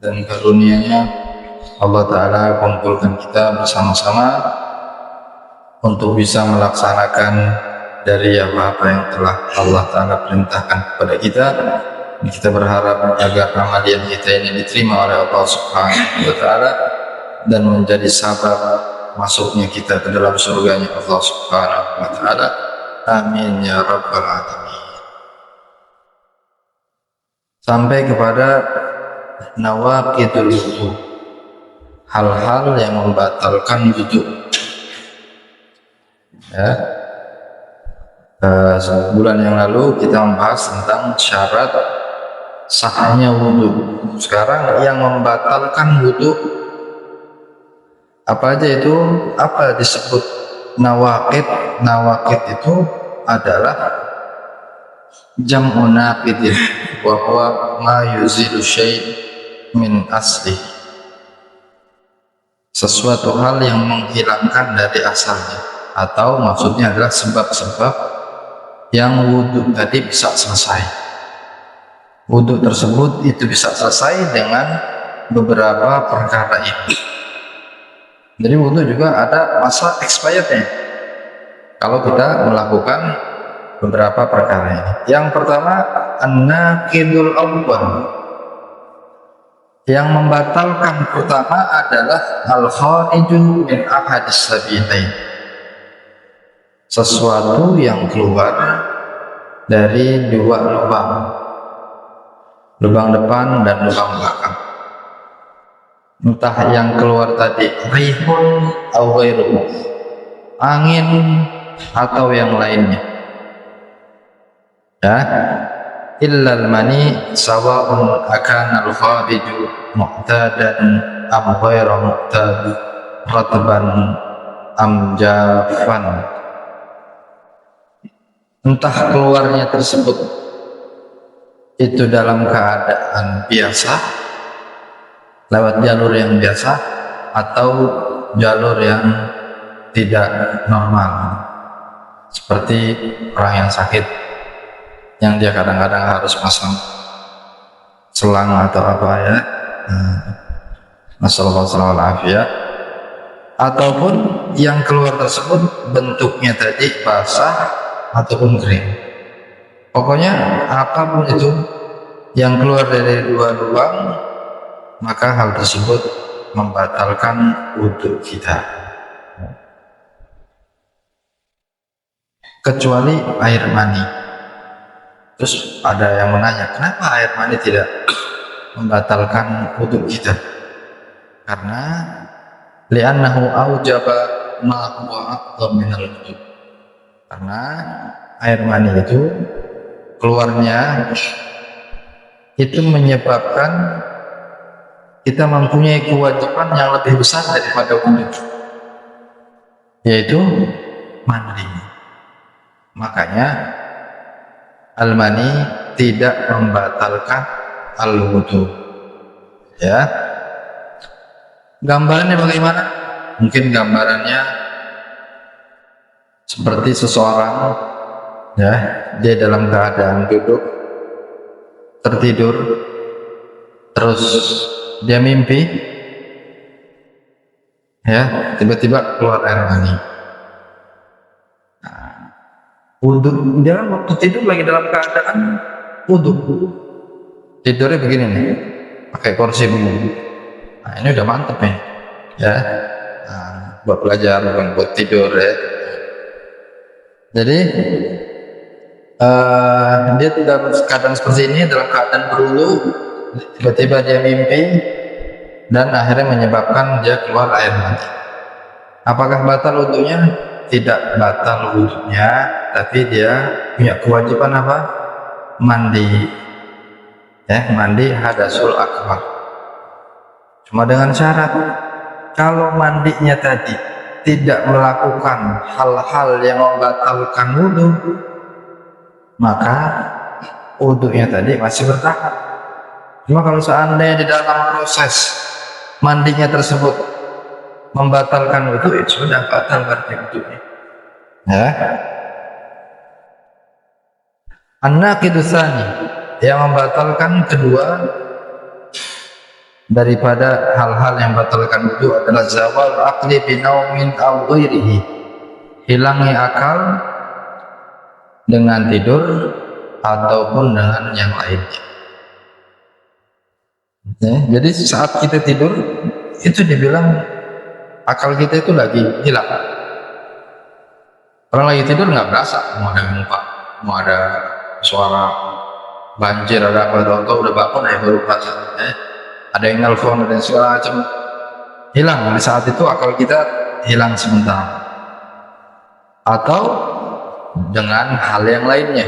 dan karunia-Nya Allah Ta'ala kumpulkan kita bersama-sama untuk bisa melaksanakan dari apa-apa yang telah Allah Ta'ala perintahkan kepada kita. Kita berharap agar amalan kita ini diterima oleh Allah Subhanahu wa Ta'ala dan menjadi sabab masuknya kita ke dalam surganya Allah Subhanahu wa Ta'ala. Amin ya rabbal alamin. Sampai kepada nawaqidul wudu, hal-hal yang membatalkan wudu. Ya. Sebulan yang lalu kita membahas tentang syarat sahnya wudu. Sekarang yang membatalkan wudu apa aja itu? Apa disebut nawaqid? Nawaqid itu adalah jam'u naqidin wa huwa ma yuzilu syai' min asli, sesuatu hal yang menghilangkan dari asalnya, atau maksudnya adalah sebab-sebab yang wudhu tadi bisa selesai. Wudhu tersebut itu bisa selesai dengan beberapa perkara ini. Jadi wudhu juga ada masa expirednya kalau kita melakukan beberapa perkara ini. Yang pertama, an-naqidul awwal, yang membatalkan pertama adalah al-khariju min ahadis sabilain, sesuatu yang keluar dari dua lubang, lubang depan dan lubang belakang. Entah yang keluar tadi rihun aw ghairuhu, angin atau yang lainnya. Ya, illal mani sawa'un akana al-khariju mu'tadan am ghairu mu'tad, ratban am jafan. Entah keluarnya tersebut itu dalam keadaan biasa, lewat jalur yang biasa, atau jalur yang tidak normal, seperti orang yang sakit yang dia kadang-kadang harus pasang selang atau apa ya, masallah afiyah, ataupun yang keluar tersebut bentuknya tadi basah ataupun kering. Pokoknya apapun itu yang keluar dari dua lubang, maka hal tersebut membatalkan wudhu kita, kecuali air mani. Terus ada yang menanya, kenapa air mani tidak membatalkan wudhu kita? Karena li'annahu aujaba ma huwa a'dham minal wudhu, karena air mani itu keluarnya itu menyebabkan kita mempunyai kewajiban yang lebih besar daripada wudhu, yaitu mandi. Makanya al-mani tidak membatalkan al-wudu. Ya, gambarannya bagaimana? Mungkin gambarannya seperti seseorang, ya, dia dalam keadaan duduk tertidur, terus dia mimpi, ya, tiba-tiba keluar air mani. Wudhu, dia kan waktu tidur lagi dalam keadaan wudhu, tidurnya begini nih, pakai kursi begini. Nah, ini udah mantep nih, ya, buat belajar bukan buat tidur, ya. Jadi dia dalam keadaan seperti ini, dalam keadaan berwudhu, tiba-tiba dia mimpi dan akhirnya menyebabkan dia keluar air mani. Apakah batal wudhunya? Tidak batal wudhunya, tapi dia punya kewajiban apa? Mandi, ya, mandi hadasul akbar. Cuma dengan syarat, kalau mandinya tadi tidak melakukan hal-hal yang membatalkan wudhu, maka wudhunya tadi masih bertahan. Cuma kalau seandainya di dalam proses mandinya tersebut membatalkan wudhu, itu sudah batal berarti wudhunya. Ya. An-naqidus tsani, yang membatalkan kedua, daripada hal-hal yang batalkan wudu adalah zawal aqli binaumin aw ghairihi, hilangnya akal dengan tidur ataupun dengan yang lainnya. Ya, jadi saat kita tidur itu dibilang akal kita itu lagi hilang. Orang lagi tidur nggak berasa mau ada gempa, mau ada suara banjir, ada apa, tahu udah bangun ya baru berasa. Ada yang nelfon dan segala macam, hilang. Di saat itu akal kita hilang sebentar. Atau dengan hal yang lainnya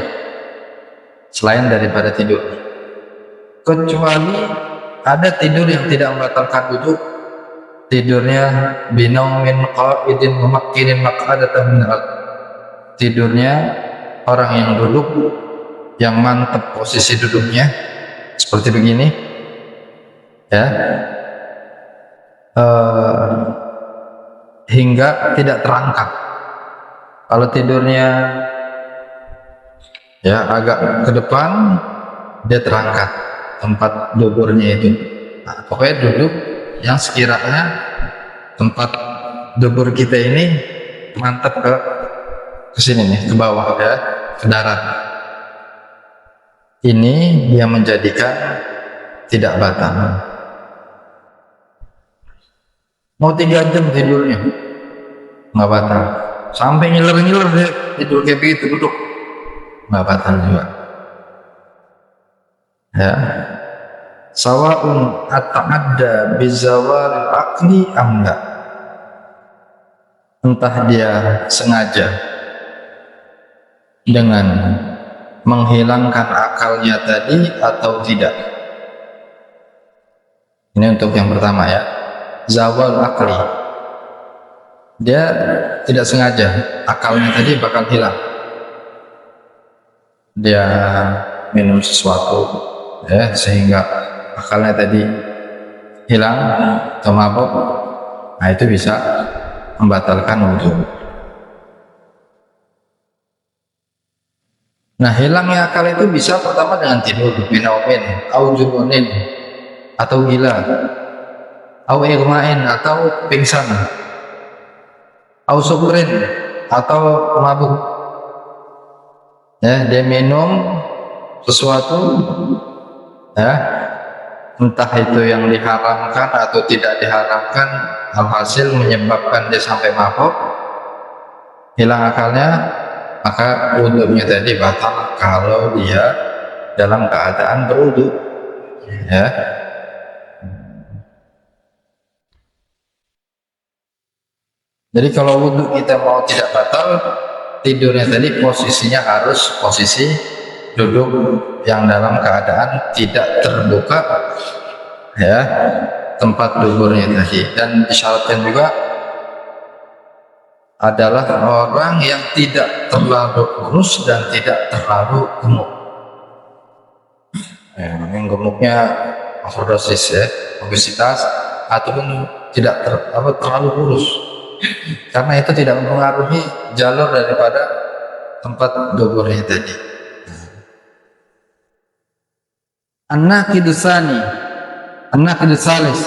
selain daripada tidur, kecuali ada tidur yang tidak membatalkan wudu, tidurnya binaumin qa'idin mumakkinin maq'adatan min al-ard, tidurnya orang yang duduk yang mantap posisi duduknya seperti begini ya, hingga tidak terangkat. Kalau tidurnya ya agak ke depan, dia terangkat tempat duburnya itu. Nah, pokoknya duduk yang sekiranya tempat dubur kita ini mantap ke sini nih, ke bawah ya, ke darat. Ini dia menjadikan tidak batal. Mau 3 jam tidurnya nggak batal, sampai ngiler-ngiler deh tidur kayak begitu duduk nggak batal juga ya. Sawa'un ata'adda bizawal aqli am la, entah dia sengaja dengan menghilangkan akalnya tadi atau tidak. Ini untuk yang pertama ya, zawal akli, dia tidak sengaja akalnya tadi bakal hilang, dia minum sesuatu ya sehingga akalnya tadi hilang atau mabuk, nah itu bisa membatalkan wudu. Nah, hilangnya akal itu bisa pertama dengan tidur, binaumin au jununin, atau gila, au igmain, atau pingsan, au sukrin, atau mabuk ya, dia minum sesuatu ya, entah itu yang diharamkan atau tidak diharamkan, alhasil menyebabkan dia sampai mabuk, hilang akalnya, maka wudunya tadi batal kalau dia dalam keadaan berwudu ya. Jadi kalau wudu kita mau tidak batal, tidurnya tadi posisinya harus posisi duduk yang dalam keadaan tidak terbuka ya, tempat duburnya tadi. Dan disyaratkan juga adalah orang yang tidak terlalu kurus dan tidak terlalu gemuk. Yang gemuknya overdosis ya, obesitas, ataupun tidak terlalu kurus, karena itu tidak mempengaruhi jalur daripada tempat duburnya tadi. An-naqidus salis,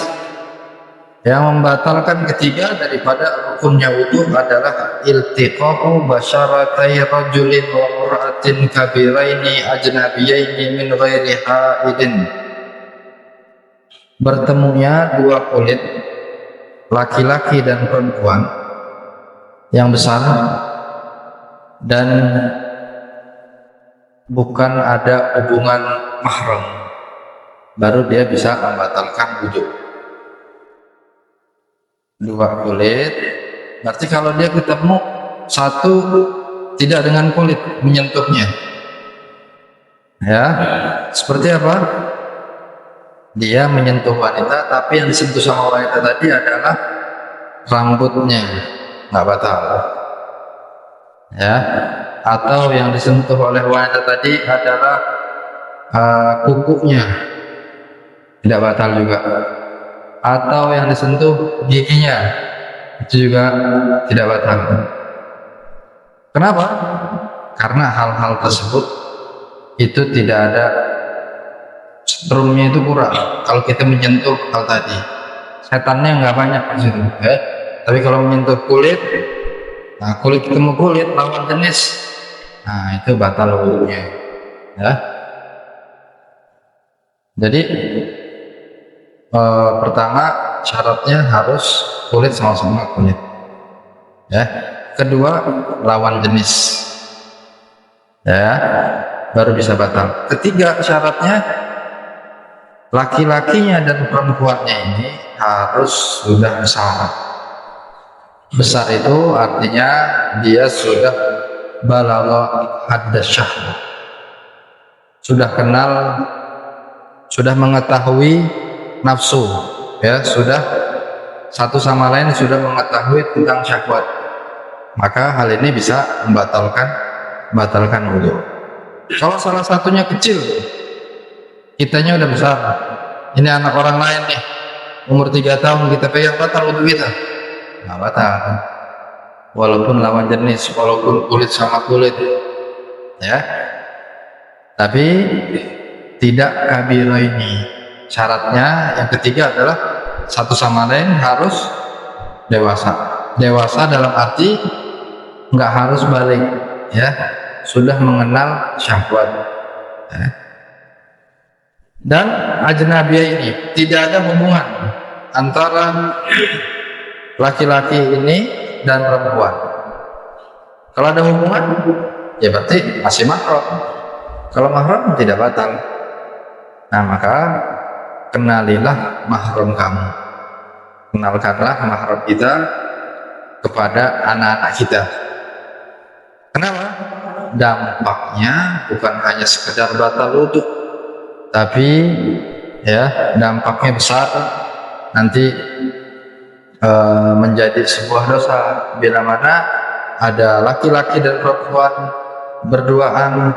yang membatalkan ketiga daripada rukunnya wudu adalah iltiqa'u basyaratai rajulin wa imra'atin kabiraini ajnabiyaini min ghairi haidin, bertemunya dua kulit laki-laki dan perempuan yang besar dan bukan ada hubungan mahram, baru dia bisa membatalkan wudu. Dua kulit, berarti kalau dia ketemu satu tidak dengan kulit menyentuhnya ya, seperti apa? Dia menyentuh wanita, tapi yang disentuh sama wanita tadi adalah rambutnya, nggak batal ya. Atau yang disentuh oleh wanita tadi adalah kukunya, tidak batal juga. Atau yang disentuh giginya, itu juga tidak batal. Kenapa? Karena hal-hal tersebut itu tidak ada strumnya itu kurang kalau kita menyentuh hal tadi. Setannya nggak banyak di situ, ya. Tapi kalau menyentuh kulit, nah kulit ketemu kulit lawan jenis, nah itu batal wudunya, ya. Jadi pertama syaratnya harus kulit sama-sama kulit, ya. Kedua lawan jenis, ya, baru bisa batal. Ketiga syaratnya laki-lakinya dan perempuannya ini harus sudah besar. Besar itu artinya dia sudah balagha hadda syahwah, sudah kenal, sudah mengetahui nafsu, ya, sudah satu sama lain sudah mengetahui tentang syahwat, maka hal ini bisa membatalkan wudu. Kalau salah satunya kecil, kitanya udah besar, ini anak orang lain nih, umur 3 tahun kita pegang, batal wudu kita? Nggak batal, walaupun lawan jenis, walaupun kulit sama kulit, ya. Tapi tidak kabiro ini. Syaratnya yang ketiga adalah satu sama lain harus dewasa. Dewasa dalam arti nggak harus balik, ya, sudah mengenal syahwat, ya. Dan ajnabiyah ini tidak ada hubungan antara laki-laki ini dan perempuan. Kalau ada hubungan, ya berarti masih mahram. Kalau mahram tidak batal. Nah, maka kenalilah mahram kamu. Kenalkanlah mahram kita kepada anak-anak kita. Kenapa? Dampaknya bukan hanya sekedar batal wudu, tapi ya dampaknya besar, nanti menjadi sebuah dosa bila mana ada laki-laki dan perempuan berduaan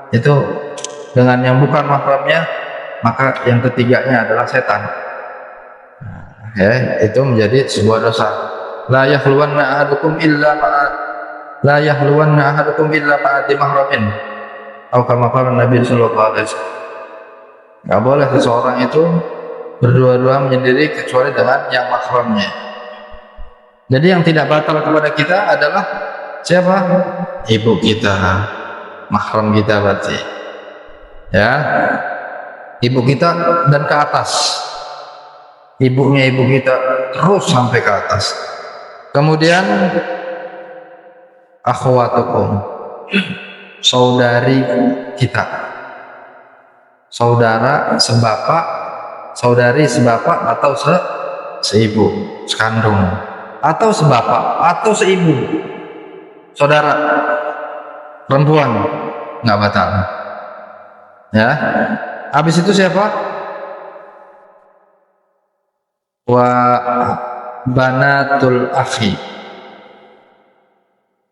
itu dengan yang bukan mahramnya, maka yang ketiganya adalah setan. Ya, itu menjadi sebuah dosa. La yahluwanna ahadukum illa ma'ati mahramin. Atau kama qala Nabi sallallahu alaihi wasallam. Enggak boleh seseorang itu berdua-dua menyendiri kecuali dengan yang mahramnya. Jadi yang tidak batal kepada kita adalah siapa? Ibu kita, mahram kita berarti, ya, ibu kita dan ke atas, ibunya ibu kita terus sampai ke atas. Kemudian akhwatukum, saudari kita, saudara sebapak, saudari sebapak atau seibu, sekandung, atau sebapak atau seibu, saudara perempuan nggak batal, ya. Habis itu siapa? Wa banatul akhi,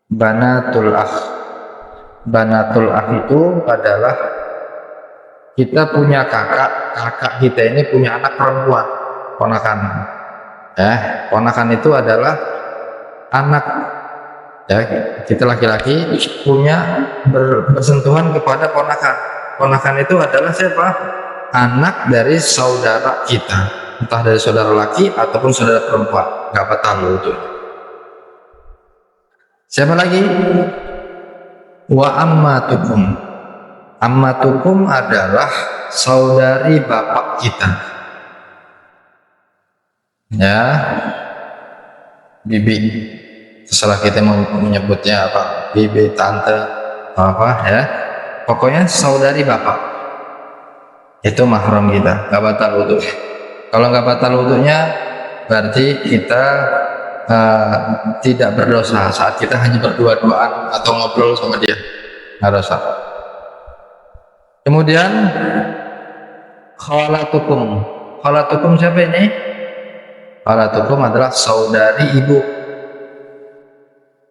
banatul akh itu adalah kita punya kakak kita ini punya anak perempuan, ponakan. Ponakan itu adalah anak, ya, kita laki-laki punya bersentuhan kepada ponakan. Ponakan itu adalah siapa? Anak dari saudara kita, entah dari saudara laki ataupun saudara perempuan, nggak batal wudu. Siapa lagi? Wa ammatukum. Ammatukum adalah saudari bapak kita, ya, bibi, terserah kita mau menyebutnya apa, bibi, tante, apa, ya, pokoknya saudari bapak itu mahram kita, nggak batal wudu. Kalau nggak batal wudunya berarti kita tidak berdosa saat kita hanya berdua-duaan atau ngobrol sama dia, nggak dosa. Kemudian khalatukum. Khalatukum siapa ini? Khalatukum adalah saudari ibu,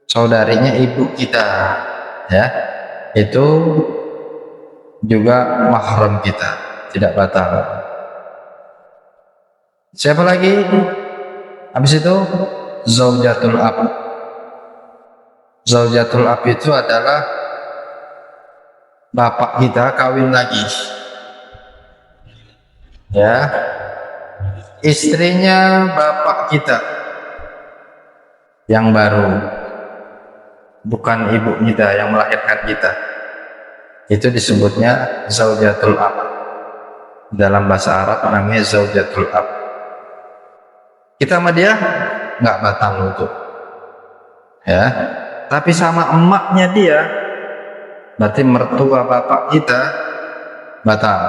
saudarinya ibu kita, ya, itu juga mahram kita, tidak batal. Siapa lagi? Habis itu zaujatul ab. Zaujatul ab itu adalah bapak kita kawin lagi, ya, istrinya bapak kita yang baru, bukan ibu kita yang melahirkan kita, itu disebutnya zaujatul ab. Dalam bahasa Arab namanya zaujatul ab. Kita sama dia nggak batal wudhu, ya, tapi sama emaknya dia, berarti mertua bapak kita, batal.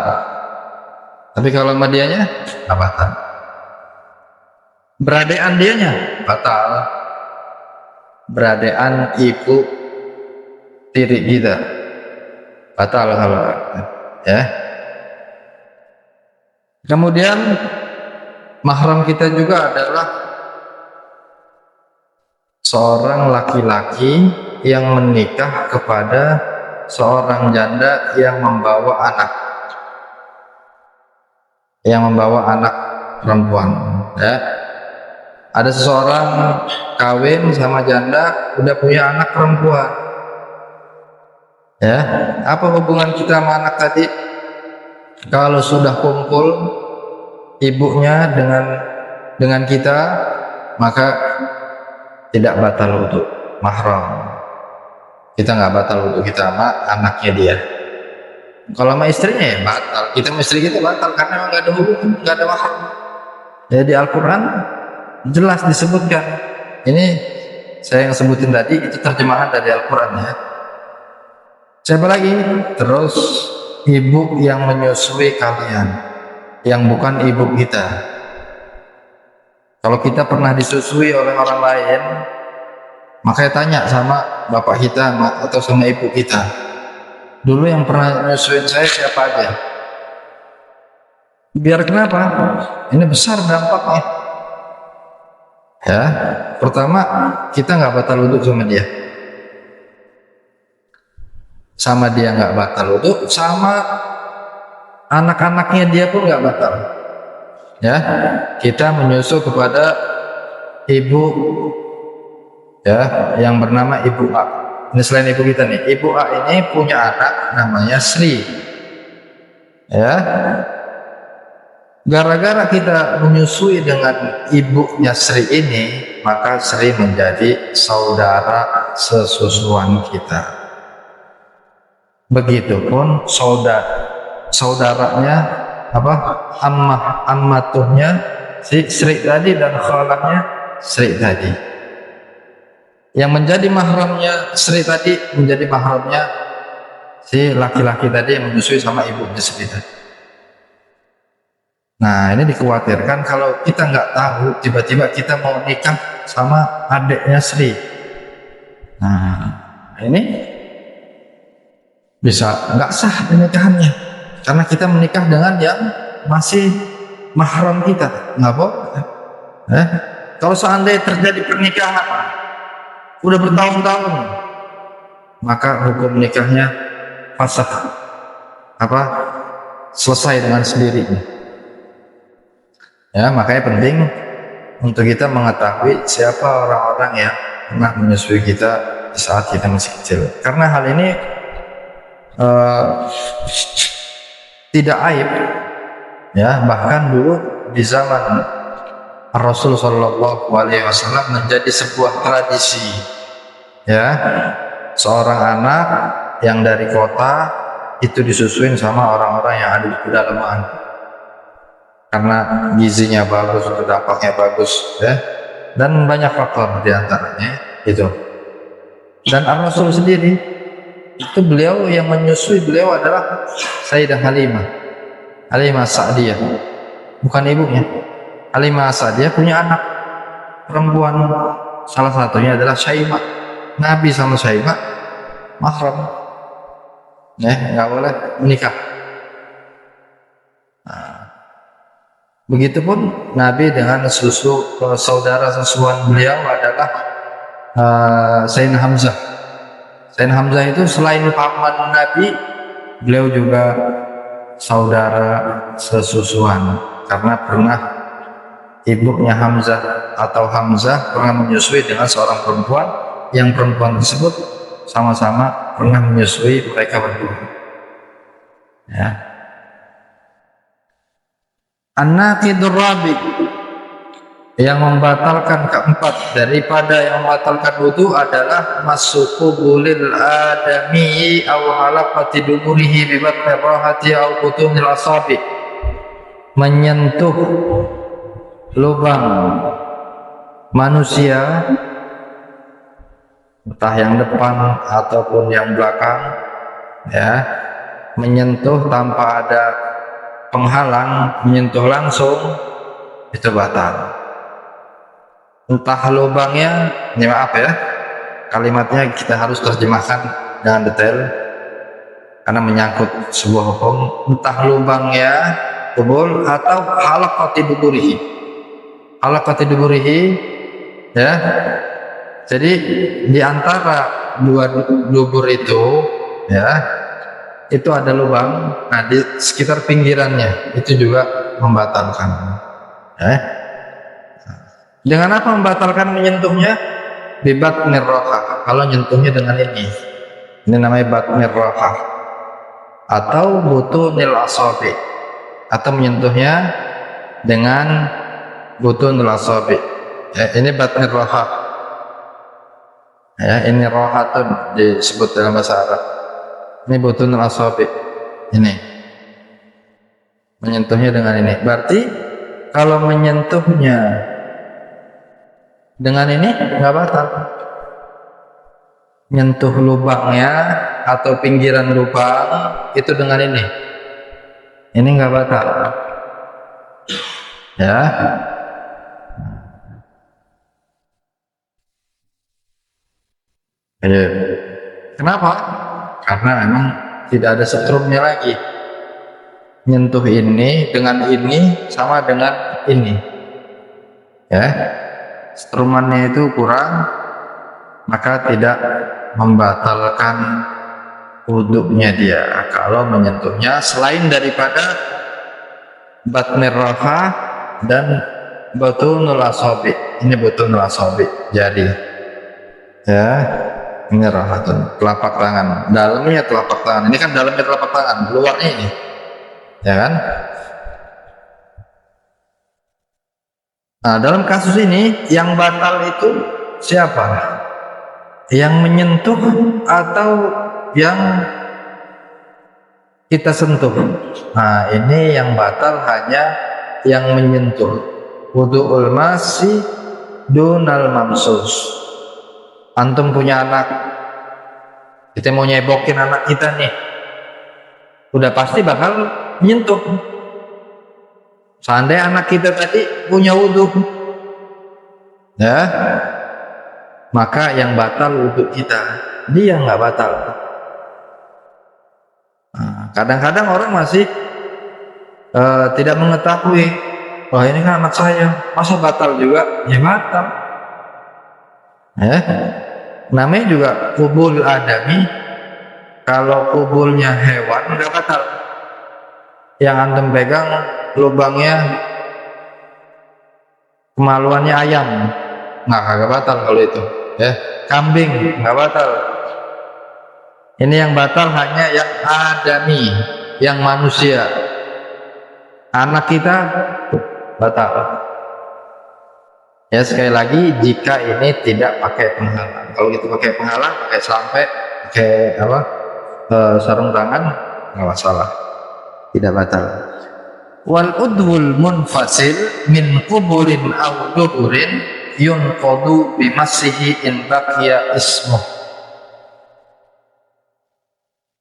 Tapi kalau sama dianya nggak batal. Beradean dianya batal. Beradean ibu tiri kita batal kalau, ya. Kemudian mahram kita juga adalah seorang laki-laki yang menikah kepada seorang janda yang membawa anak perempuan, ya. Ada seseorang kawin sama janda udah punya anak perempuan, ya. Apa hubungan kita sama anak tadi? Kalau sudah kumpul ibunya dengan kita, maka tidak batal untuk mahram. Kita nggak batal untuk kita sama anaknya dia. Kalau sama istrinya ya batal. Kita sama istri kita batal karena memang nggak ada hubungan, nggak ada mahram. Jadi Al-Quran jelas disebutkan. Ini saya yang sebutin tadi itu terjemahan dari Al-Quran, ya. Siapa lagi? Terus ibu yang menyusui kalian, yang bukan ibu kita. Kalau kita pernah disusui oleh orang lain, makanya tanya sama bapak kita atau sama ibu kita, dulu yang pernah menyusuin saya siapa aja? Biar kenapa? Ini besar dampaknya, ya. Pertama, kita nggak batal wudhu sama dia, nggak batal wudhu, sama anak-anaknya dia pun nggak batal, ya. Kita menyusu kepada ibu, ya, yang bernama Ibu A. Ini selain ibu kita nih, Ibu A ini punya anak namanya Sri, ya. Gara-gara kita menyusui dengan ibunya Sri ini, maka Sri menjadi saudara sesusuan kita. Begitupun saudaranya ammatuhnya si Sri tadi dan khalahnya Sri tadi. Yang menjadi mahramnya Sri tadi menjadi mahramnya si laki-laki tadi yang menyusui sama ibunya Sri tadi. Nah, ini dikhawatirkan kalau kita nggak tahu, tiba-tiba kita mau nikah sama adiknya Sri. Nah, ini bisa nggak sah pernikahannya karena kita menikah dengan yang masih mahram kita, nggak boleh. Kalau seandainya terjadi pernikahan udah bertahun-tahun, maka hukum nikahnya fasakh, selesai dengan sendirinya. Ya, makanya penting untuk kita mengetahui siapa orang-orang yang pernah menyusui kita di saat kita masih kecil. Karena hal ini tidak aib, ya. Bahkan dulu di zaman Rasul Shallallahu Alaihi Wasallam menjadi sebuah tradisi, ya. Seorang anak yang dari kota itu disusuin sama orang-orang yang ada di pedalaman. Karena gizinya bagus, dampaknya bagus, ya, dan banyak faktor diantaranya itu. Dan Rasul sendiri itu beliau yang menyusui beliau adalah Sayyidah Halimah Sa'diyah, bukan ibunya. Halimah Sa'diyah punya anak perempuan, salah satunya adalah Syaimah. Nabi sama Syaimah mahram, ya, nggak boleh menikah. Begitupun Nabi dengan saudara sesusuan beliau adalah Sayyidina Hamzah. Sayyidina Hamzah itu selain paman Nabi, beliau juga saudara sesusuan karena pernah ibunya Hamzah atau Hamzah pernah menyusui dengan seorang perempuan, yang perempuan tersebut sama-sama pernah menyusui mereka berdua, ya. An-naqidur rabi, yang membatalkan keempat daripada yang membatalkan wudu adalah masuku bulil adami aw halaqati duburihi bi batni rahati aw butunil asabi, menyentuh lubang manusia entah yang depan ataupun yang belakang, ya, menyentuh tanpa ada penghalang, menyentuh langsung, itu batal. Entah lubangnya, ini maaf ya, kalimatnya kita harus terjemahkan dengan detail karena menyangkut sebuah hukum. Entah lubangnya kubul atau halaqati duburihi. Halaqati duburihi, ya. Jadi di antara dua dubur itu, ya, itu ada lubang. Nah, di sekitar pinggirannya itu juga membatalkan. Dengan apa membatalkan menyentuhnya? Bi batnir raha. Kalau nyentuhnya dengan ini namanya batnir raha, atau butunil asabi, atau menyentuhnya dengan butunil asabi. Ya, ini batnir raha. Ya, ini rahatun disebut dalam bahasa Arab. Ini butunil asabi. Ini menyentuhnya dengan ini. Berarti kalau menyentuhnya dengan ini nggak batal. Nyentuh lubangnya atau pinggiran lubang itu dengan ini nggak batal, ya. Kenapa? Karena memang tidak ada setrumnya lagi. Nyentuh ini dengan ini sama dengan ini, ya. Strumannya itu kurang, maka tidak membatalkan wudhunya dia kalau menyentuhnya selain daripada batnir raha dan butunul asabi. Ini butunul asabi. Jadi, ya, ini rahatun, telapak tangan, dalamnya telapak tangan. Ini kan dalamnya telapak tangan, luarnya ini, ya kan? Nah, dalam kasus ini yang batal itu siapa? Yang menyentuh atau yang kita sentuh? Nah, ini yang batal hanya yang menyentuh. Wudu'ul masi dunal mamsus. Antum punya anak, kita mau nyebokin anak kita nih, udah pasti bakal menyentuh. Seandainya anak kita tadi punya wudhu, ya, maka yang batal wudhu kita, dia nggak batal. Kadang-kadang orang masih tidak mengetahui, wah ini kan anak saya, masa batal juga? Ya batal. Ya, namanya juga kubul adami. Kalau kubulnya hewan udah batal. Yang antum pegang lubangnya kemaluannya ayam, nggak batal kalau itu, ya. Kambing nggak batal. Ini yang batal hanya yang adami, yang manusia. Anak kita batal. Ya, sekali lagi, jika ini tidak pakai penghalang. Kalau gitu pakai penghalang, pakai sampai, pakai apa, sarung tangan, nggak masalah, tidak batal. Wal udhul munfasil min quburin aw duburin yunqadu bimasihi in baqiya ismuh.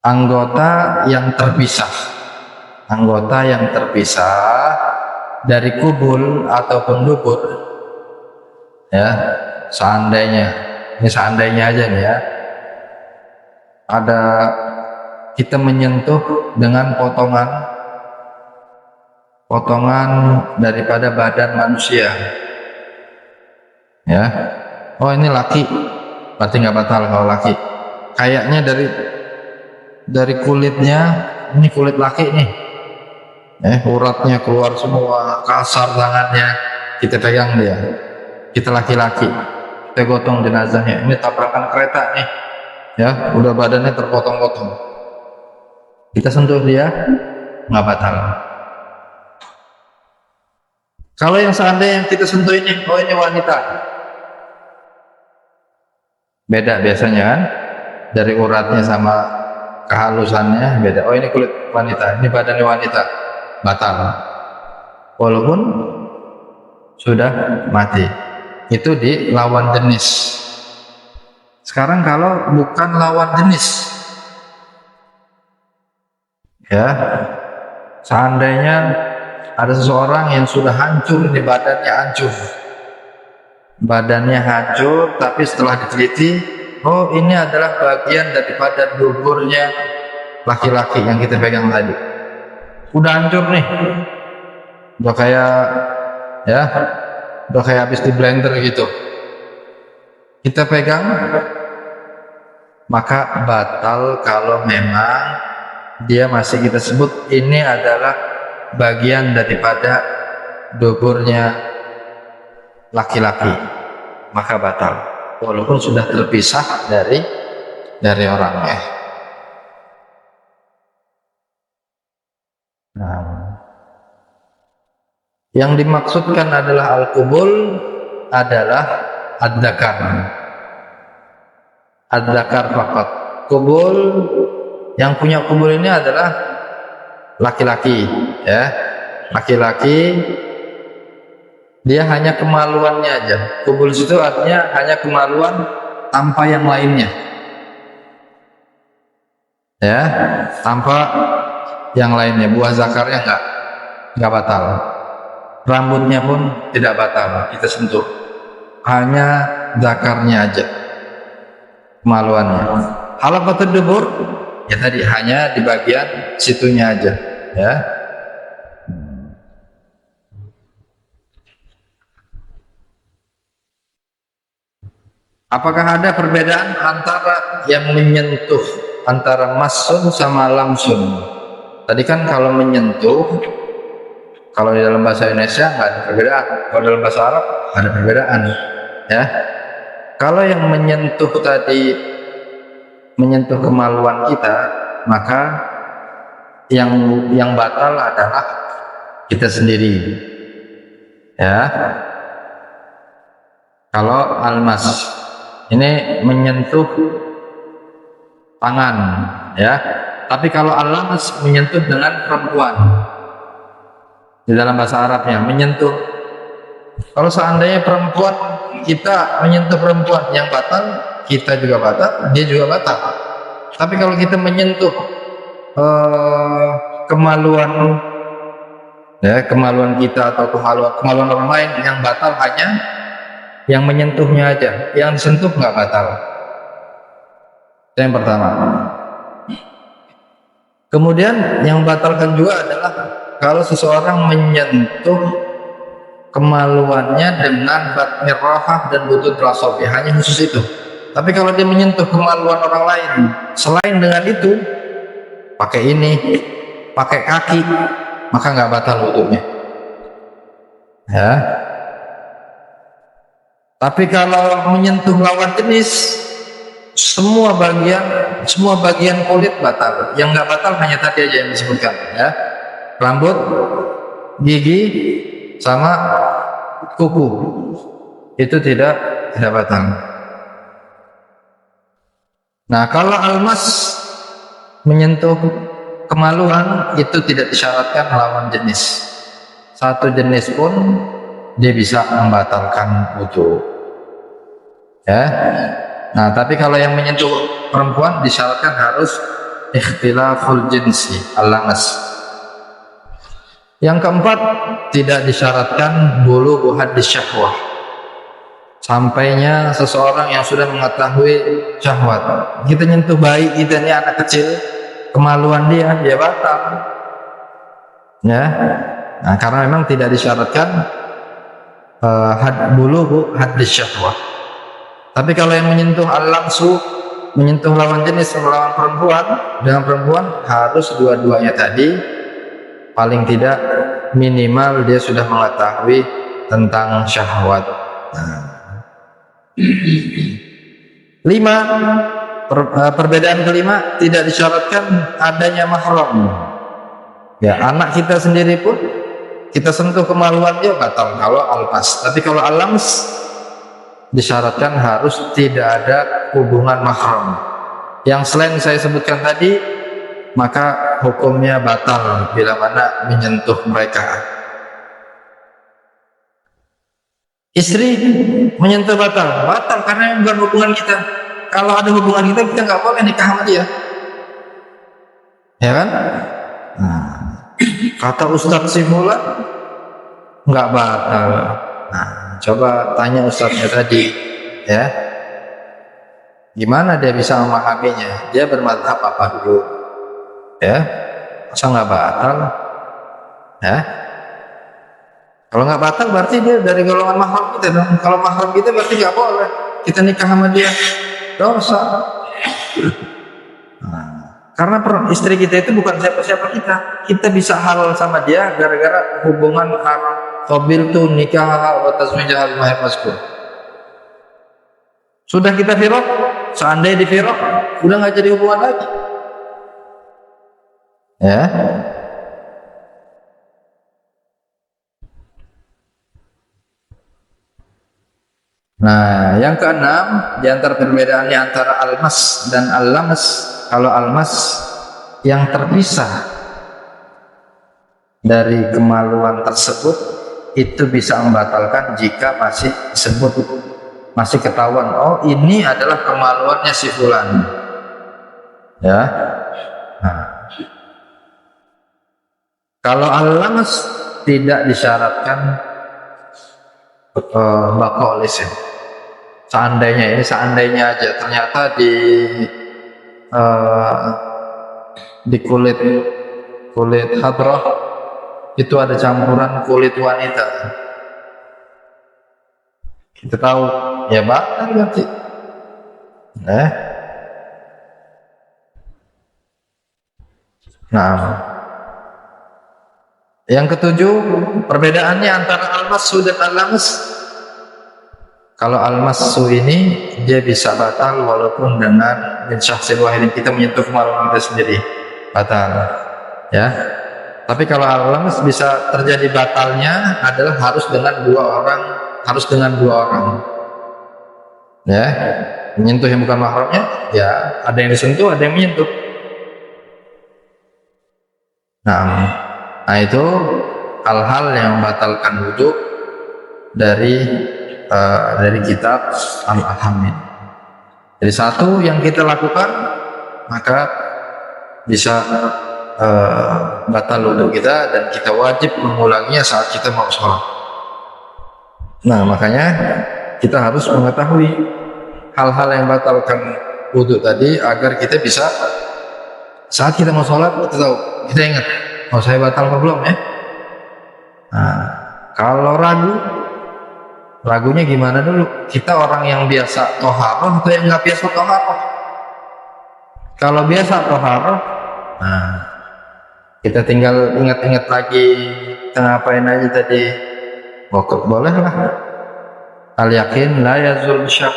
Anggota yang terpisah dari kubul ataupun dubur, ya, seandainya, ini seandainya aja nih, ya, ada kita menyentuh dengan potongan daripada badan manusia, ya. Oh, ini laki, berarti nggak batal kalau laki. Kayaknya dari kulitnya, ini kulit laki nih, uratnya keluar semua, kasar tangannya, kita pegang dia, kita laki-laki, kita gotong jenazahnya, ini tabrakan kereta nih, ya, udah badannya terpotong-potong, kita sentuh dia, nggak batal. Kalau yang seandainya yang kita sentuh ini, oh ini wanita, beda biasanya kan, dari uratnya sama kehalusannya beda. Oh ini kulit wanita, ini badannya wanita, batal. Walaupun sudah mati, itu di lawan jenis. Sekarang kalau bukan lawan jenis, ya, seandainya ada seseorang yang sudah hancur, di badannya hancur, tapi setelah diteliti, oh ini adalah bagian daripada duburnya laki-laki yang kita pegang tadi. Udah hancur nih, udah kayak, ya, udah kayak habis di blender gitu. Kita pegang, maka batal kalau memang dia masih kita sebut ini adalah bagian daripada duburnya laki-laki, maka batal walaupun sudah terpisah dari orangnya. Nah, yang dimaksudkan adalah al-qubul adalah ad-dzakar faqat. Kubul, yang punya kubul ini adalah laki-laki, ya, laki-laki, dia hanya kemaluannya aja. Kubul itu artinya hanya kemaluan tanpa yang lainnya, ya, tanpa yang lainnya. Buah zakarnya nggak batal, rambutnya pun tidak batal kita sentuh, hanya zakarnya aja, kemaluannya. Halaqatud dubur, ya tadi hanya di bagian situnya aja, ya. Apakah ada perbedaan antara yang menyentuh, antara masun sama lamsun? Tadi kan kalau menyentuh, kalau di dalam bahasa Indonesia nggak ada perbedaan, kalau dalam bahasa Arab ada perbedaan, ya. Kalau yang menyentuh tadi menyentuh kemaluan kita, maka yang batal adalah kita sendiri, ya. Kalau almas ini menyentuh tangan, ya, tapi kalau almas menyentuh dengan perempuan, di dalam bahasa Arabnya menyentuh. Kalau seandainya perempuan, kita menyentuh perempuan, yang batal kita juga batal, dia juga batal. Tapi kalau kita menyentuh kemaluan, ya, kemaluan kita atau kemaluan orang lain, yang batal hanya yang menyentuhnya aja, yang disentuh nggak batal. Itu yang pertama. Kemudian yang batalkan juga adalah kalau seseorang menyentuh kemaluannya dengan batnir rahah dan butut rasobi, hanya khusus itu. Tapi kalau dia menyentuh kemaluan orang lain selain dengan itu, pakai ini, pakai kaki, maka nggak batal wudunya, ya. Tapi kalau menyentuh lawan jenis, semua bagian kulit batal. Yang nggak batal hanya tadi aja yang disebutkan, ya, rambut, gigi, sama kuku, itu tidak batal. Nah, kalau almas menyentuh kemaluan itu tidak disyaratkan lawan jenis. Satu jenis pun dia bisa membatalkan wudu, ya. Nah, tapi kalau yang menyentuh perempuan disyaratkan harus ikhtilaful jinsi, al-lamas. Yang keempat, tidak disyaratkan bulughu haddis syahwah, sampainya seseorang yang sudah mengetahui syahwat. Kita nyentuh bayi kita, ini anak kecil, kemaluan dia batal, ya. Nah, karena memang tidak disyaratkan bulughu haddis syahwah. Tapi kalau yang menyentuh al-lamsu, menyentuh lawan jenis, lawan perempuan, dengan perempuan, harus dua-duanya tadi, paling tidak minimal dia sudah mengetahui tentang syahwat. Lima, perbedaan kelima, tidak disyaratkan adanya mahram. Ya, anak kita sendiri pun kita sentuh kemaluan dia batal kalau almas. Tapi kalau alams disyaratkan harus tidak ada hubungan mahram. Yang selain saya sebutkan tadi, maka hukumnya batal bila mana menyentuh mereka. Istri menyentuh batal karena bukan hubungan kita. Kalau ada hubungan kita nggak boleh nikah sama dia, ya kan? Nah, kata Ustadz Simula nggak batal. Nah, coba tanya Ustadznya tadi, ya, gimana dia bisa memahaminya? Dia bermadzhab apa dulu, ya? Masa nggak batal, ya? Kalau nggak batal berarti dia dari golongan mahram kita dong. Kalau mahram kita berarti nggak boleh kita nikah sama dia, dosa. Karena istri kita itu bukan siapa-siapa kita. Kita bisa halal sama dia gara-gara hubungan haram. Qabil tu nikah wa tazwijah al-mahir mazkur. Sudah kita firaq, seandainya di firaq, udah nggak jadi hubungan lagi. Ya. Nah, yang keenam, di antara perbedaannya antara almas dan al-lamas. Kalau almas yang terpisah dari kemaluan tersebut itu bisa membatalkan jika masih ketahuan, oh ini adalah kemaluannya si fulan, ya. Nah, kalau al-lamas tidak disyaratkan baqa lisan. Seandainya aja ternyata di kulit hadrah itu ada campuran kulit wanita, kita tahu ya batal berarti. Nah, yang ketujuh, perbedaannya antara al-massu dan al-lamas. Kalau al-massu ini dia bisa batal walaupun dengan min syahsin wahidin, kita menyentuh kemaluan kita sendiri, batal, ya. Tapi kalau al-lamas bisa terjadi batalnya adalah harus dengan dua orang, ya. Menyentuh yang bukan mahramnya, ya ada yang disentuh, ada yang menyentuh. Nah itu hal-hal yang membatalkan wudu dari kitab Al-Hamid. Jadi satu yang kita lakukan maka bisa batal wudu kita dan kita wajib mengulanginya saat kita mau sholat. Nah makanya kita harus mengetahui hal-hal yang membatalkan wudu tadi agar kita bisa saat kita mau sholat kita ingat, oh saya batal apa belum ya. Nah, kalau ragunya gimana dulu? Kita orang yang biasa toharoh atau yang nggak biasa toharoh? Kalau biasa toharoh, nah kita tinggal ingat-ingat lagi kita ngapain aja tadi. Boleh lah. Al yakin la yazul syak.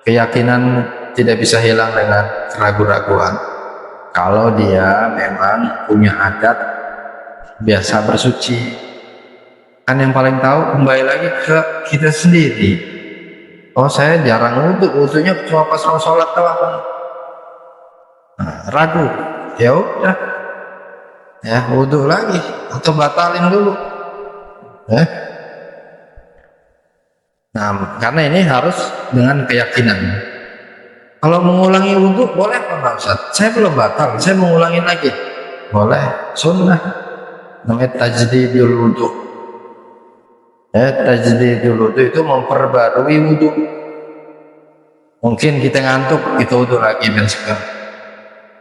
Keyakinan tidak bisa hilang dengan keraguan-raguan. Kalau dia memang punya adat biasa bersuci. Kan yang paling tahu kembali lagi ke kita sendiri. Oh saya jarang wudunya cuma pas mau sholat doang. Nah, ragu, ya udah, ya wudu lagi atau batalin dulu. Nah karena ini harus dengan keyakinan. Kalau mengulangi wudu boleh Pak Ustaz? Saya belum batal, saya mengulangi lagi. Boleh, sunnah. Namanya tajdidul wudu. Tajdidul wudu itu memperbarui wudu. Mungkin kita ngantuk, kita wudu lagi dan segar.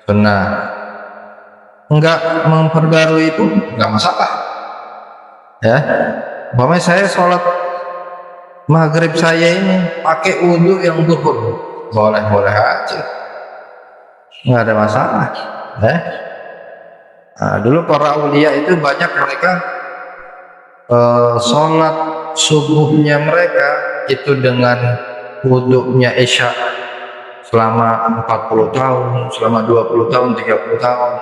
Sunnah. Enggak memperbarui itu enggak masalah. Ya. Umpamanya saya sholat maghrib saya ini pakai wudu yang zuhur, boleh aja, nggak ada masalah. Nah, dulu para aulia itu banyak mereka sholat subuhnya mereka itu dengan wudunya isya selama 40 tahun, selama 20 tahun, 30 tahun.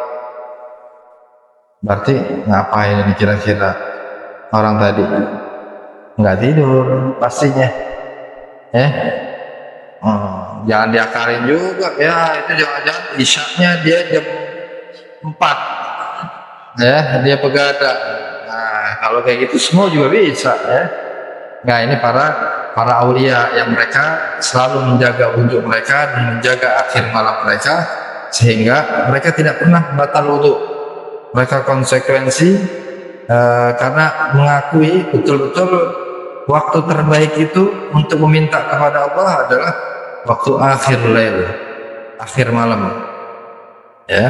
Berarti ngapain ini kira-kira? orang tadi? Nggak tidur pastinya. Jangan diakalin juga ya, itu jangan-jangan isyaknya dia jam 4 ya, dia begadang. Nah, kalau kayak gitu semua juga bisa ya. Nah, ini para aulia yang mereka selalu menjaga wudhu mereka dan menjaga akhir malam mereka, sehingga mereka tidak pernah batal wudhu. Mereka konsekuensi karena mengakui betul-betul waktu terbaik itu untuk meminta kepada Allah adalah waktu akhir lail, akhir malam ya.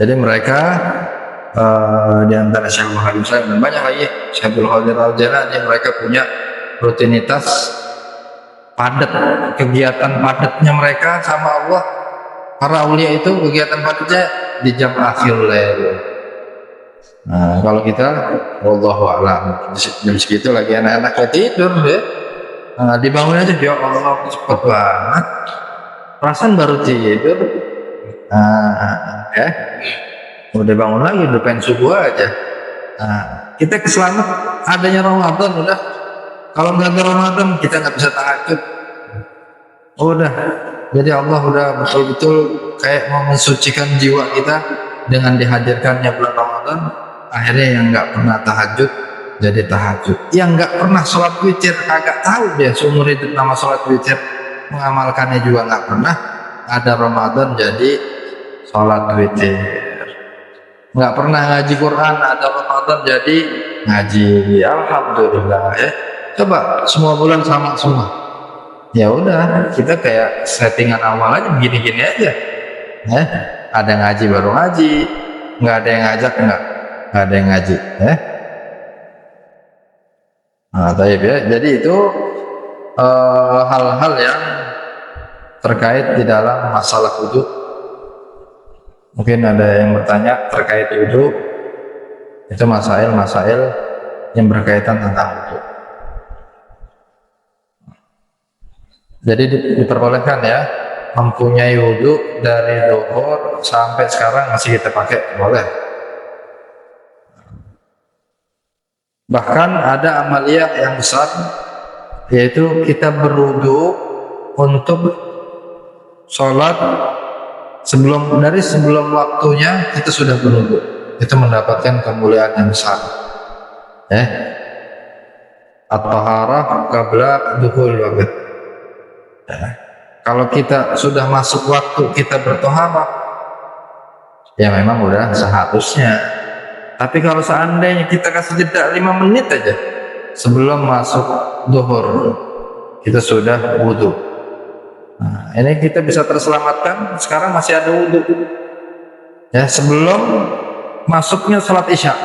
Jadi mereka di antara Syekh Muhammad dan banyak lagi Syekh Abdul Qadir Al-Jailani, mereka punya rutinitas padat, kegiatan padatnya mereka sama Allah. Para aulia itu kegiatan padatnya di jam akhir lail. Nah, kalau kita wallahu a'lam jam segitu lagi anak-anaknya tidur ya. Nah, dibangun aja, ya Allah cepet banget, perasaan baru tidur. Udah bangun lagi, udah pengen subuh aja. Kita keselamat adanya Ramadan udah. Kalau nggak ada Ramadan kita nggak bisa tahajud. Udah, jadi Allah udah betul-betul kayak mau mensucikan jiwa kita dengan dihadirkannya bulan Ramadan. Akhirnya yang nggak pernah tahajud jadi tahajud, yang nggak pernah sholat witir kagak tahu dia seumur hidup nama sholat witir, mengamalkannya juga nggak pernah. Ada Ramadan jadi sholat witir. Nggak pernah ngaji Quran, ada Ramadan jadi ngaji. Alhamdulillah ya. Coba semua bulan sama semua. Ya udah, kita kayak settingan awal aja begini-gini aja. Ada ngaji baru ngaji, nggak ada yang ngajak nggak ada yang ngaji. Ya. Jadi itu hal-hal yang terkait di dalam masalah wudhu. Mungkin ada yang bertanya terkait wudhu, itu masail-masail yang berkaitan tentang wudhu. Jadi diperbolehkan ya, mempunyai wudhu dari zuhur sampai sekarang masih kita pakai, boleh. Bahkan ada amaliyah yang besar, yaitu kita berwudhu untuk sholat dari sebelum waktunya kita sudah berwudhu. Itu mendapatkan kemuliaan yang besar. At-taharah qabla dukhul waqt. Kalau kita sudah masuk waktu kita bertoharah, ya memang udah seharusnya. Tapi kalau seandainya kita kasih jeda 5 menit aja sebelum masuk duhur, kita sudah wudhu. Nah, ini kita bisa terselamatkan. Sekarang masih ada wudhu ya, sebelum masuknya salat isya,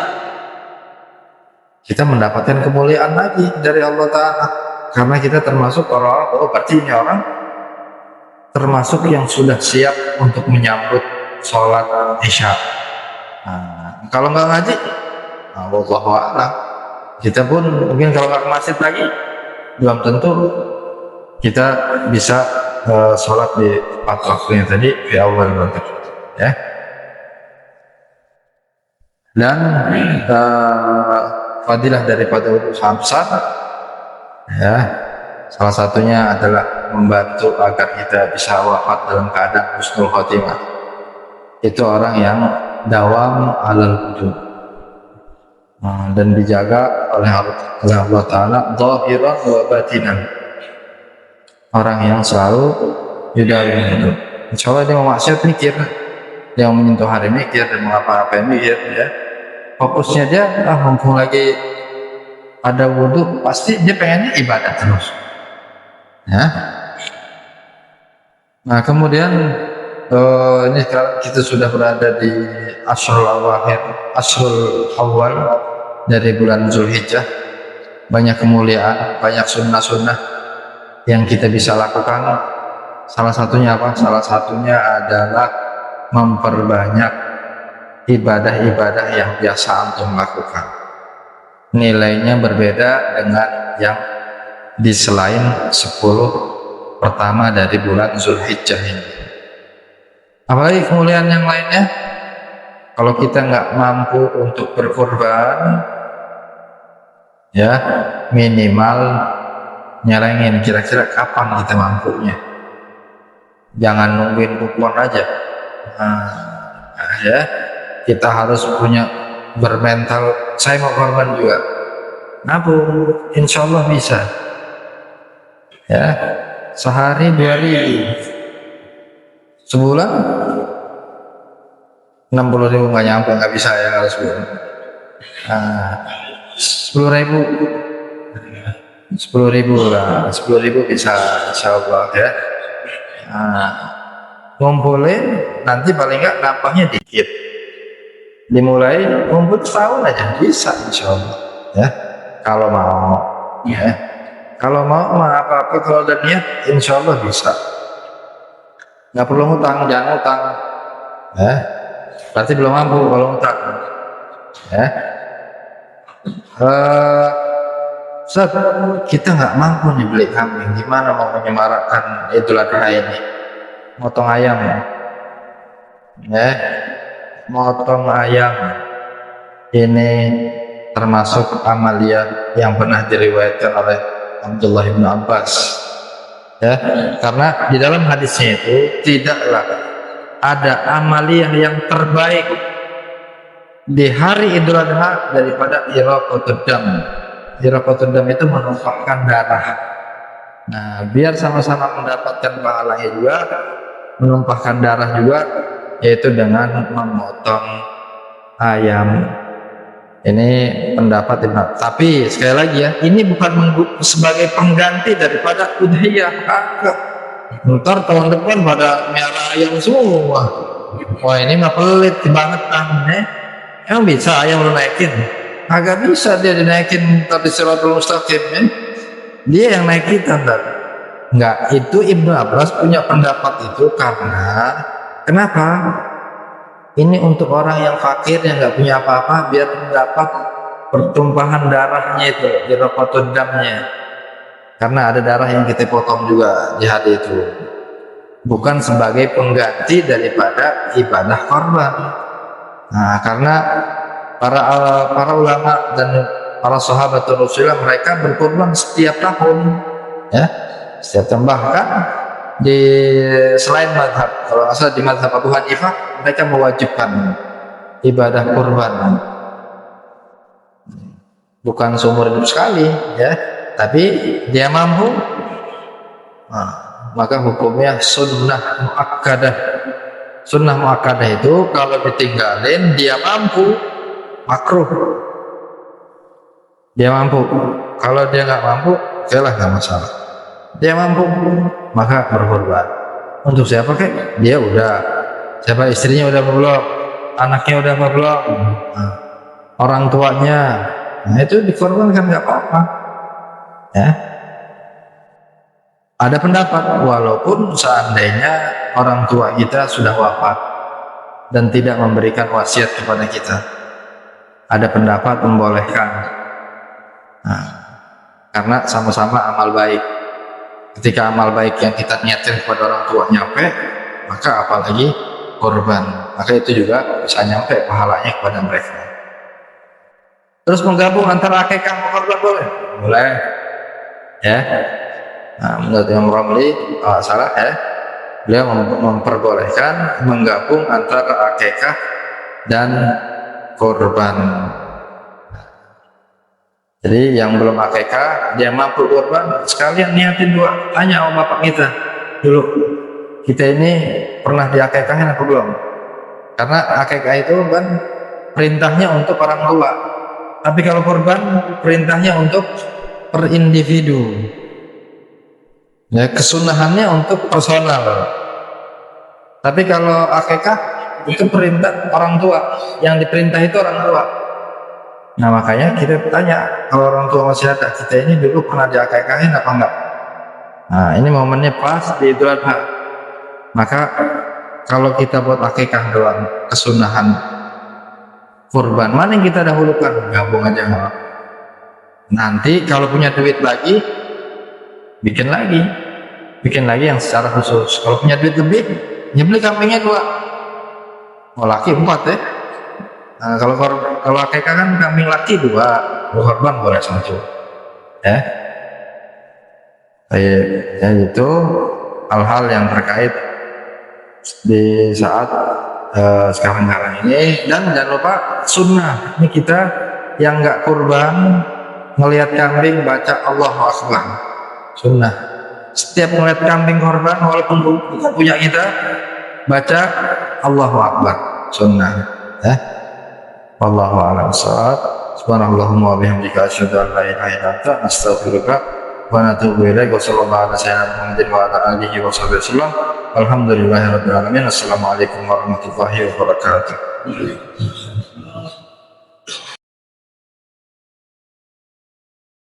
kita mendapatkan kemuliaan lagi dari Allah Ta'ala, karena kita termasuk orang-orang, berarti ini orang termasuk yang sudah siap untuk menyambut sholat isya. Kalau nggak ngaji, wallahu a'lam, kita pun mungkin kalau nggak ke masjid lagi belum tentu kita bisa sholat di 4 waktunya tadi di awal waktu ya. Dan fadilah daripada wudhu khamsah ya, salah satunya adalah membantu agar kita bisa wafat dalam keadaan husnul khotimah. Itu orang yang dawam alal wudhu dan dijaga oleh Allah Ta'ala zahiran wa batinan, orang yang selalu yudawi wudhu. Insya Allah dia mau maksiat mikir, dia mau menyentuh hari mikir, dia mau apa-apa mikir ya. Fokusnya dia mumpung lagi ada wudhu, pasti dia pengennya ibadah terus ya. Nah kemudian ini sekarang kita sudah berada di Ashrul Awal dari bulan Zulhijjah. Banyak kemuliaan, banyak sunnah-sunnah yang kita bisa lakukan. Salah satunya apa? Salah satunya adalah memperbanyak ibadah-ibadah yang biasa untuk melakukan. Nilainya berbeda dengan yang di selain 10 pertama dari bulan Zulhijjah ini. Apalagi kemuliaan yang lainnya, kalau kita nggak mampu untuk berkorban, ya minimal nyelengin kira-kira kapan kita mampunya, jangan nungguin kupon aja. Ya kita harus punya bermental saya mau korban juga, nabung insya Allah bisa ya, sehari 2.000, sebulan 60.000 nggak nyampe, nggak bisa ya kalau sebulan. 10.000 lah, 10.000 bisa insya Allah ya. Ngumpulin nanti paling nggak nampaknya dikit, dimulai ngumpul setahun aja bisa insya Allah ya, kalau mau ya, kalau mau apa-apa kalau udah niat insya Allah bisa, nggak perlu ngutang, jangan ngutang ya, berarti belum mampu kalau ngutang ya. Ustaz, kita nggak mampu nih beli kambing, gimana mau menyemarakkan Idul Adha ini? Motong ayam ya, motong ayam ini termasuk amalia yang pernah diriwayatkan oleh Abdullah bin Abbas ya, karena di dalam hadisnya itu tidaklah ada amalia yang terbaik di hari Idul Adha daripada iraqatud dam. Iraqatud dam itu menumpahkan darah. Nah, biar sama-sama mendapatkan pahalanya juga, menumpahkan darah juga, yaitu dengan memotong ayam. Ini pendapat Ibnu. Tapi sekali lagi ya, ini bukan sebagai pengganti daripada udhiyah. Ntar tahun depan pada merah ayam semua. Wah ini mah pelit banget nih. Emang bisa ayam lu naikin? Agak bisa dia dinaikin tapi siratul mustaqim kan? Dia yang naik kita ntar. Enggak, itu Ibnu Abbas punya pendapat itu karena kenapa? Ini untuk orang yang fakir yang nggak punya apa-apa biar mendapat pertumpahan darahnya itu, iraqatud damnya. Karena ada darah yang kita potong juga di hari itu. Bukan sebagai pengganti daripada ibadah korban. Nah, karena para ulama dan para sahabat Rasulullah mereka berkorban setiap tahun, ya, setiap tahun. Bahkan di selain madhab, kalau asal di madhab Abu Hanifah mereka mewajibkan ibadah kurban, bukan seumur hidup sekali, ya, tapi dia mampu, maka hukumnya sunnah muakkadah. Sunnah muakkadah itu kalau ditinggalin dia mampu, makruh. Dia mampu. Kalau dia nggak mampu, jelas nggak masalah. Dia mampu, maka berkorban. Untuk siapa kek? Dia udah. Siapa istrinya udah belum? Anaknya udah belum? Nah, orang tuanya. Nah itu dikorbankan nggak apa-apa. Ya. Ada pendapat walaupun seandainya orang tua kita sudah wafat dan tidak memberikan wasiat kepada kita, ada pendapat membolehkan. Nah, karena sama-sama amal baik. Ketika amal baik yang kita niatkan kepada orang tua nyampe, maka apalagi korban, maka itu juga bisa nyampe pahalanya kepada mereka. Terus menggabung antara akikah dan korban boleh? Boleh. Ya. Nah, menurut Imam Ramli, salah ya, beliau memperbolehkan menggabung antara akikah dan korban. Jadi yang belum akikah, dia mampu korban, sekalian niatin dua. Tanya sama bapak kita dulu, kita ini pernah diakikahin apa belum? Karena akikah itu kan perintahnya untuk orang tua, tapi kalau korban perintahnya untuk per individu. Ya, kesunahannya untuk personal. Tapi kalau akikah itu perintah orang tua, yang diperintah itu orang tua. Nah makanya kita tanya, kalau orang tua masih ada, kita ini dulu pernah diakikahin apa enggak? Nah ini momennya pas di Idul Adha. Maka kalau kita buat akikah doang, kesunahan kurban, mana yang kita dahulukan? Gabung aja enggak? Nanti kalau punya duit lagi, bikin lagi yang secara khusus. Kalau punya duit lebih, ya beli kambingnya 2. Oh laki 4 ya. Nah, kalau akikah kan kambing laki 2, berkorban boleh satu. Ya. Ya itu hal-hal yang terkait di saat sekarang ini. Dan jangan lupa sunnah, ini kita yang nggak kurban ngelihat kambing baca Allahu Akbar, sunnah. Setiap ngelihat kambing korban walaupun bukan punya kita, baca Allahu Akbar, sunnah. Ya. Wallahu a'lam bishawab. Subhanallahumma wa bihamdika asyhadu an la ilaha illa anta astaghfiruka wa atubu ilaik. Wa sallallahu ala sayyidina Muhammadin wa ala alihi wa sahbihi wasallam. Alhamdulillahirabbil alamin. Assalamualaikum warahmatullahi wabarakatuh.